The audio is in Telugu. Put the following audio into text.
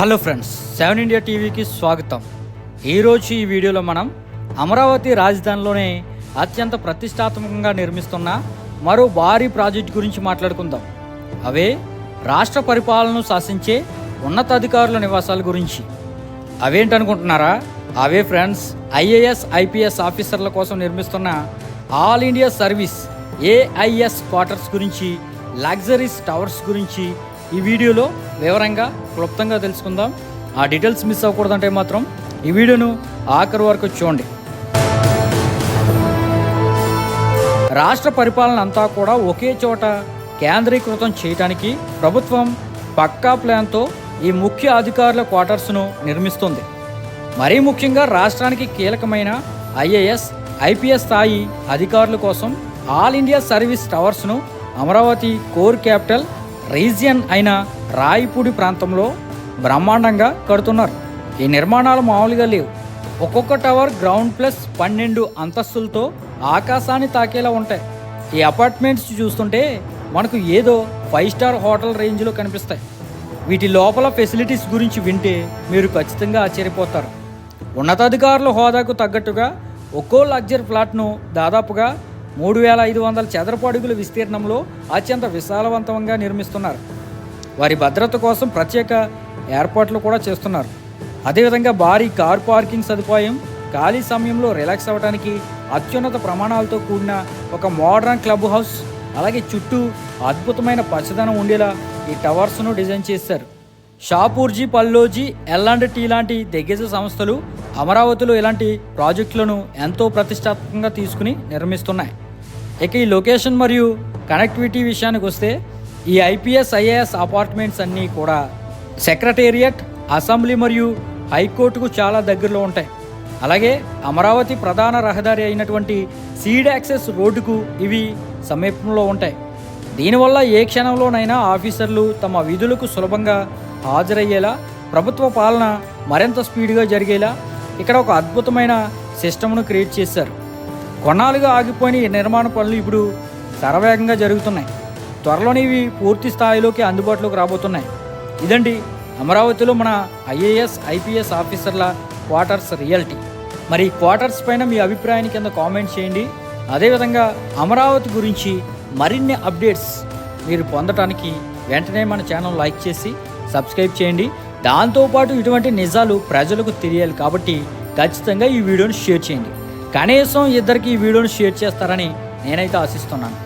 హలో ఫ్రెండ్స్, 7 ఇండియా టీవీకి స్వాగతం. ఈరోజు ఈ వీడియోలో మనం అమరావతి రాజధానిలోనే అత్యంత ప్రతిష్టాత్మకంగా నిర్మిస్తున్న మరో భారీ ప్రాజెక్ట్ గురించి మాట్లాడుకుందాం. అవే రాష్ట్ర పరిపాలనను శాసించే ఉన్నతాధికారుల నివాసాల గురించి. అవేంటనుకుంటున్నారా? అవే ఫ్రెండ్స్, ఐఏఎస్ ఐపీఎస్ ఆఫీసర్ల కోసం నిర్మిస్తున్న all India service AIS quarters గురించి, లగ్జరీస్ టవర్స్ గురించి ఈ వీడియోలో వివరంగా క్లుప్తంగా తెలుసుకుందాం. ఆ డీటెయిల్స్ మిస్ అవ్వకూడదంటే మాత్రం ఈ వీడియోను ఆఖరి వరకు చూడండి. రాష్ట్ర పరిపాలన అంతా కూడా ఒకే చోట కేంద్రీకృతం చేయడానికి ప్రభుత్వం పక్కా ప్లాన్తో ఈ ముఖ్య అధికారుల క్వార్టర్స్ను నిర్మిస్తుంది. మరీ ముఖ్యంగా రాష్ట్రానికి కీలకమైన IAS IPS స్థాయి అధికారుల కోసం ఆల్ ఇండియా సర్వీస్ టవర్స్ను అమరావతి కోర్ క్యాపిటల్ రీజియన్ అయిన రాయపూడి ప్రాంతంలో బ్రహ్మాండంగా కడుతున్నారు. ఈ నిర్మాణాలు మామూలుగా లేవు. ఒక్కొక్క టవర్ గ్రౌండ్ ప్లస్ 12 అంతస్తులతో ఆకాశాన్ని తాకేలా ఉంటాయి. ఈ అపార్ట్మెంట్స్ చూస్తుంటే మనకు ఏదో 5 స్టార్ హోటల్ రేంజ్లో కనిపిస్తాయి. వీటి లోపల ఫెసిలిటీస్ గురించి వింటే మీరు ఖచ్చితంగా ఆశ్చర్యపోతారు. ఉన్నతాధికారుల హోదాకు తగ్గట్టుగా ఒక్కో లగ్జరీ ప్లాట్ను దాదాపుగా 3500 చదరపు అడుగుల విస్తీర్ణంలో అత్యంత విశాలవంతంగా నిర్మిస్తున్నారు. వారి భద్రత కోసం ప్రత్యేక ఏర్పాట్లు కూడా చేస్తున్నారు. అదేవిధంగా భారీ కార్ పార్కింగ్ సదుపాయం, ఖాళీ సమయంలో రిలాక్స్ అవ్వడానికి అత్యున్నత ప్రమాణాలతో కూడిన ఒక మోడర్న్ క్లబ్ హౌస్, అలాగే చుట్టూ అద్భుతమైన పచ్చదనం ఉండేలా ఈ టవర్స్ను డిజైన్ చేశారు. షాపూర్జీ, పల్లోజీ, L&T లాంటి దిగ్గజ సంస్థలు అమరావతిలో ఇలాంటి ప్రాజెక్టులను ఎంతో ప్రతిష్టాత్మకంగా తీసుకుని నిర్మిస్తున్నాయి. ఇక ఈ లొకేషన్ మరియు కనెక్టివిటీ విషయానికి వస్తే ఈ IPS IAS అపార్ట్మెంట్స్ అన్నీ కూడా సెక్రటేరియట్, అసెంబ్లీ మరియు హైకోర్టుకు చాలా దగ్గరలో ఉంటాయి. అలాగే అమరావతి ప్రధాన రహదారి అయినటువంటి సీడ్ యాక్సెస్ రోడ్డుకు ఇవి సమీపంలో ఉంటాయి. దీనివల్ల ఏ క్షణంలోనైనా ఆఫీసర్లు తమ విధులకు సులభంగా హాజరయ్యేలా, ప్రభుత్వ పాలన మరింత స్పీడ్గా జరిగేలా ఇక్కడ ఒక అద్భుతమైన సిస్టమ్ను క్రియేట్ చేశారు. కొన్నాళ్ళుగా ఆగిపోయిన ఈ నిర్మాణ పనులు ఇప్పుడు శరవేగంగా జరుగుతున్నాయి. త్వరలోనే ఇవి పూర్తి స్థాయిలోకి అందుబాటులోకి రాబోతున్నాయి. ఇదండి అమరావతిలో మన IAS IPS ఆఫీసర్ల క్వార్టర్స్ రియాలిటీ. మరి క్వార్టర్స్ పైన మీ అభిప్రాయాన్ని కింద కామెంట్ చేయండి. అదేవిధంగా అమరావతి గురించి మరిన్ని అప్డేట్స్ మీరు పొందడానికి వెంటనే మన ఛానల్ లైక్ చేసి సబ్స్క్రైబ్ చేయండి. దాంతోపాటు ఇటువంటి నిజాలు ప్రజలకు తెలియాలి కాబట్టి ఖచ్చితంగా ఈ వీడియోని షేర్ చేయండి. కనీసం ఇద్దరికి ఈ వీడియోని షేర్ చేస్తారని నేనైతే ఆశిస్తున్నాను.